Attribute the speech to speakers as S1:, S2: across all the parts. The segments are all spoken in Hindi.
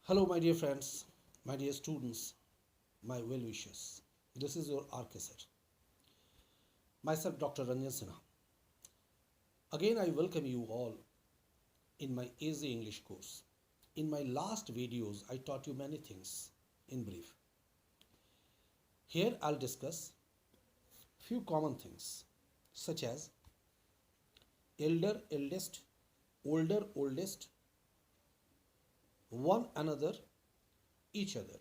S1: Hello, my dear friends, my dear students, my well wishers. This is your RK sir. Myself, Dr. Ranjan Sinha. Again, I welcome you all in my Easy English course. In my last videos, I taught you many things in brief. Here, I'll discuss few common things such as elder, eldest, older, oldest, one another, each other.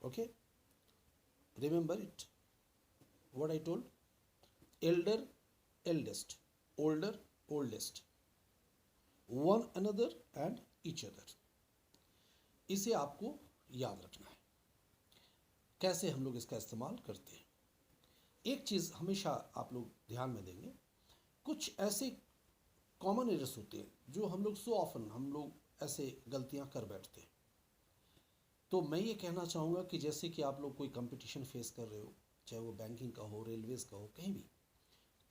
S1: Okay? Remember it. What I told? Elder, eldest, older, oldest, one another and each other. इसे आपको याद रखना है। कैसे हम लोग इसका इस्तेमाल करते हैं। एक चीज़ हमेशा आप लोग ध्यान में देंगे, कुछ ऐसे कॉमन एरर्स होते हैं जो हम लोग हम लोग ऐसे गलतियां कर बैठते हैं। तो मैं ये कहना चाहूँगा कि जैसे कि आप लोग कोई कंपटीशन फेस कर रहे हो, चाहे वो बैंकिंग का हो, रेलवेज़ का हो, कहीं भी,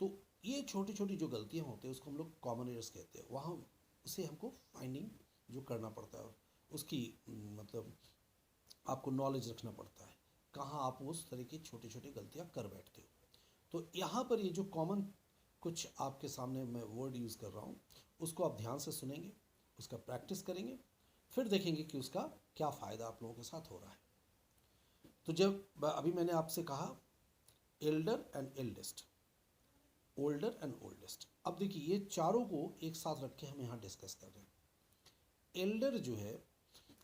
S1: तो ये छोटी छोटी जो गलतियाँ होती हैं उसको हम लोग कॉमन एरर्स कहते हैं। वहाँ उसे हमको फाइंडिंग जो करना पड़ता है, उसकी मतलब आपको नॉलेज रखना पड़ता है, कहाँ आप उस तरह की छोटी छोटी गलतियाँ कर बैठते हो। तो यहाँ पर ये जो कॉमन कुछ आपके सामने मैं वर्ड यूज़ कर रहा हूँ, उसको आप ध्यान से सुनेंगे, उसका प्रैक्टिस करेंगे, फिर देखेंगे कि उसका क्या फ़ायदा आप लोगों के साथ हो रहा है। तो जब अभी मैंने आपसे कहा Elder and eldest, older and oldest, अब देखिए ये चारों को एक साथ रख के हम यहाँ डिस्कस कर रहे हैं। एल्डर जो है,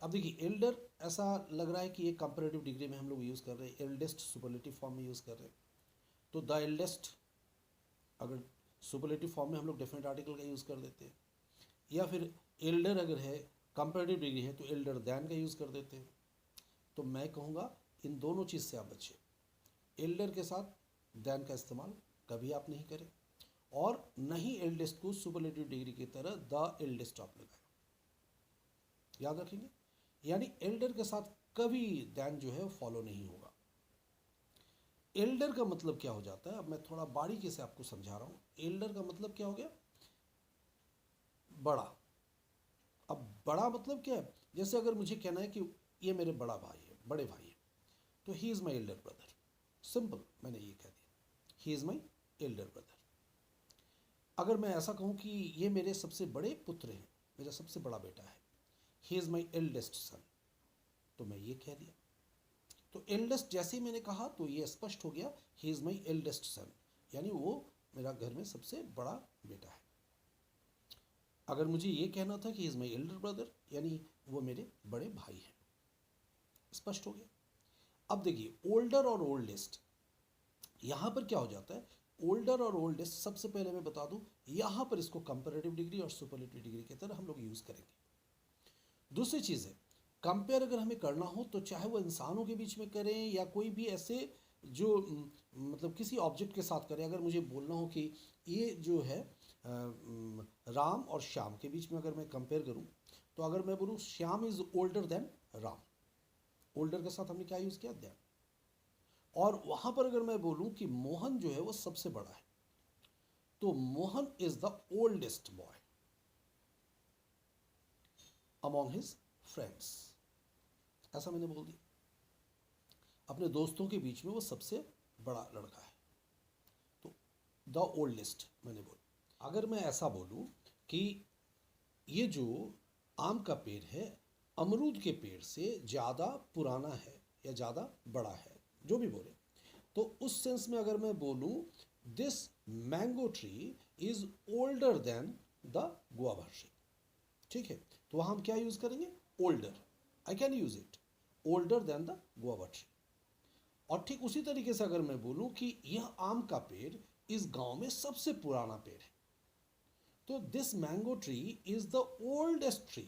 S1: अब देखिए एल्डर ऐसा लग रहा है कि ये कंपैरेटिव डिग्री में हम लोग यूज़ कर रहे हैं, एल्डेस्ट सुपरलेटिव फॉर्म में यूज़ कर रहे हैं। तो द एल्डेस्ट अगर सुपरलेटिव फॉर्म में हम लोग डेफिनेट आर्टिकल का यूज़ कर देते हैं, या फिर एल्डर अगर है कंपैरेटिव डिग्री है तो एल्डर दैन का यूज़ कर देते हैं। तो मैं कहूँगा इन दोनों चीज़ से आप बचें। एल्डर के साथ दैन का इस्तेमाल कभी आप नहीं करें, और नहीं एल्डेस्ट को सुपरलेटिव डिग्री की तरह द एल्डेस्ट आप लगाएं। याद रखेंगे, यानी एल्डर के साथ कभी दैन जो है फॉलो नहीं होगा। एल्डर का मतलब क्या हो जाता है, अब मैं थोड़ा बारीकी से आपको समझा रहा हूँ। एल्डर का मतलब क्या हो गया? बड़ा। अब बड़ा मतलब क्या है? जैसे अगर मुझे कहना है कि ये मेरे बड़ा भाई है, बड़े भाई है, तो he is my elder brother. Simple, मैंने ये कह दिया, he is my elder brother. अगर मैं ऐसा कहूँ कि ये मेरे सबसे बड़े पुत्र हैं, मेरा सबसे बड़ा बेटा है, he is my eldest son, तो मैं ये कह दिया। तो एल्डेस्ट जैसे ही मैंने कहा तो ये स्पष्ट हो गया, he is my eldest son, यानी वो मेरा घर में सबसे बड़ा बेटा है। अगर मुझे ये कहना था कि इज़ माई एल्डर ब्रदर, यानी वो मेरे बड़े भाई हैं। स्पष्ट हो गया। अब देखिए ओल्डर और ओल्डेस्ट, यहाँ पर क्या हो जाता है? ओल्डर और ओल्डेस्ट, सबसे पहले मैं बता दूं, यहाँ पर इसको कंपैरेटिव डिग्री और सुपरलेटिव डिग्री की तरह हम लोग यूज़ करेंगे। दूसरी चीज़ है, कंपेयर अगर हमें करना हो तो चाहे वो इंसानों के बीच में करें या कोई भी ऐसे जो मतलब किसी ऑब्जेक्ट के साथ करें। अगर मुझे बोलना हो कि ये जो है राम और श्याम के बीच में अगर मैं कंपेयर करूं, तो अगर मैं बोलूं Shyam is older than Ram, older के साथ हमने क्या यूज़ किया? देन। और वहाँ पर अगर मैं बोलूं कि मोहन जो है वो सबसे बड़ा है, तो Mohan is the oldest boy among his friends, ऐसा मैंने बोल दिया। अपने दोस्तों के बीच में वो सबसे बड़ा लड़का है, तो द ओल्डेस्ट मैंने बोला। अगर मैं ऐसा बोलूं कि ये जो आम का पेड़ है अमरूद के पेड़ से ज़्यादा पुराना है या ज़्यादा बड़ा है, जो भी बोले, तो उस सेंस में अगर मैं बोलूं this mango tree is older than the guava tree, ठीक है, तो वहाँ हम क्या यूज़ करेंगे? Older. I can use it, older than the guava tree. और ठीक उसी तरीके से अगर मैं बोलूं कि यह आम का पेड़ इस गांव में सबसे पुराना पेड़ है, तो this mango tree is the oldest tree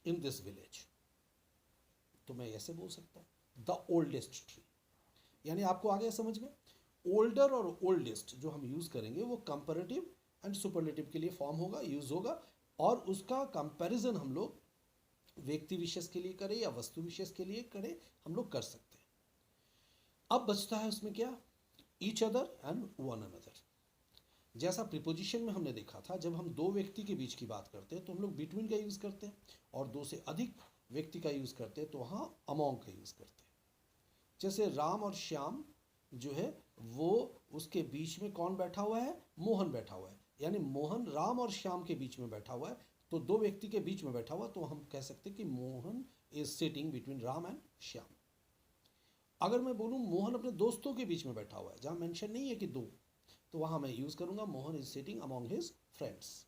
S1: in this village, तो मैं ऐसे बोल सकता हूं द ओल्डेस्ट ट्री। यानी आपको आ गया समझ में? ओल्डर और ओल्डेस्ट जो हम यूज करेंगे वो कंपैरेटिव एंड सुपरलेटिव के लिए फॉर्म होगा, यूज होगा, और उसका कंपैरिजन हम लोग व्यक्ति विशेष के लिए करें या वस्तु विशेष के लिए करें, हम लोग कर सकते हैं। अब बचता है उसमें क्या? Each other and one another. जैसा प्रीपोजिशन में हमने देखा था, जब हम दो व्यक्ति के बीच की बात करते हैं तो हम लोग बिटवीन का यूज़ करते हैं, और दो से अधिक व्यक्ति का यूज़ करते हैं तो वहाँ अमोंग का यूज़ करते हैं। जैसे राम और श्याम जो है वो उसके बीच में कौन बैठा हुआ है, मोहन बैठा हुआ है, यानी मोहन राम और श्याम के बीच में बैठा हुआ है, तो दो व्यक्ति के बीच में बैठा हुआ, तो हम कह सकते हैं कि Mohan is sitting between Ram and Shyam. अगर मैं बोलूँ मोहन अपने दोस्तों के बीच में बैठा हुआ है, जहाँ मेंशन नहीं है कि दो, तो वहाँ मैं यूज़ करूँगा Mohan is sitting among his friends.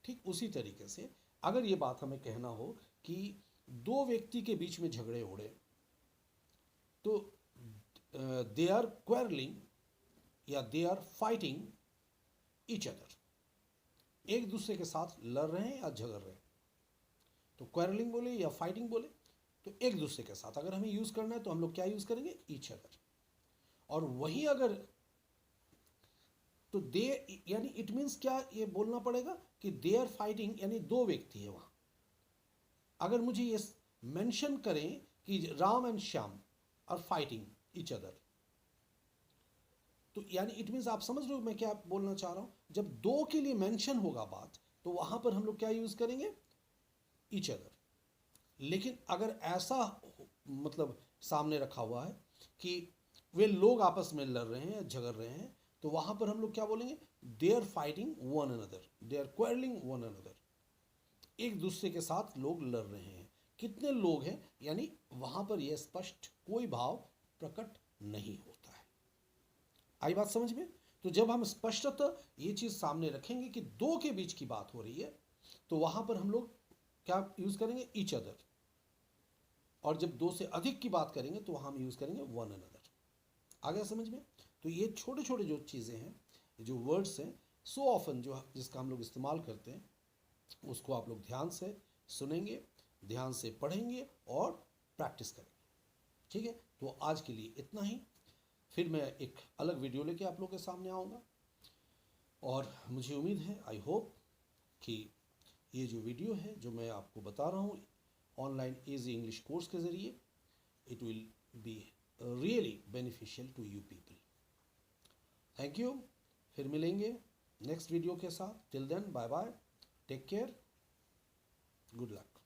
S1: ठीक उसी तरीके से अगर ये बात हमें कहना हो कि दो व्यक्ति के बीच में झगड़े हो रहे, तो दे आर क्वेरलिंग या they are fighting each other, एक दूसरे के साथ लड़ रहे हैं या झगड़ रहे हैं, तो क्वेरलिंग बोले या फाइटिंग बोले, तो एक दूसरे के साथ अगर हमें यूज़ करना है तो हम लोग क्या यूज़ करेंगे, ईच अदर। और वही अगर तो दे, यानी इट मीन्स क्या ये बोलना पड़ेगा कि दे आर फाइटिंग, यानी दो व्यक्ति है वहाँ। अगर मुझे ये मेंशन करें कि Ram and Shyam are fighting each other, तो यानी इट मीन्स आप समझ रहे हो मैं क्या बोलना चाह रहा हूँ। जब दो के लिए मेंशन होगा बात, तो वहाँ पर हम लोग क्या यूज़ करेंगे, ईच अदर। लेकिन अगर ऐसा मतलब सामने रखा हुआ है कि वे लोग आपस में लड़ रहे हैं, झगड़ रहे हैं, तो वहाँ पर हम लोग क्या बोलेंगे, they are fighting one another, they are quarrelling one another, एक दूसरे के साथ लोग लड़ रहे हैं। कितने लोग हैं, यानी वहाँ पर यह स्पष्ट कोई भाव प्रकट नहीं होता है। आई बात समझ में। तो जब हम स्पष्टतः ये चीज़ सामने रखेंगे कि दो के बीच की बात हो रही है, तो वहाँ पर हम लोग क्या यूज़ करेंगे, ईच अदर। और जब दो से अधिक की बात करेंगे तो वहाँ हम यूज़ करेंगे वन अनदर। आ गया समझ में। तो ये छोटे छोटे जो चीज़ें हैं, जो वर्ड्स हैं, सो ऑफन जो जिसका हम लोग इस्तेमाल करते हैं, उसको आप लोग ध्यान से सुनेंगे, ध्यान से पढ़ेंगे और प्रैक्टिस करेंगे। ठीक है, तो आज के लिए इतना ही। फिर मैं एक अलग वीडियो लेके आप लोगों के सामने आऊँगा, और मुझे उम्मीद है, आई होप, कि ये जो वीडियो है जो मैं आपको बता रहा हूँ ऑनलाइन इजी इंग्लिश कोर्स के ज़रिए, it will be really beneficial to you people. Thank you. फिर मिलेंगे नेक्स्ट वीडियो के साथ। Till then, bye bye, take care, good luck.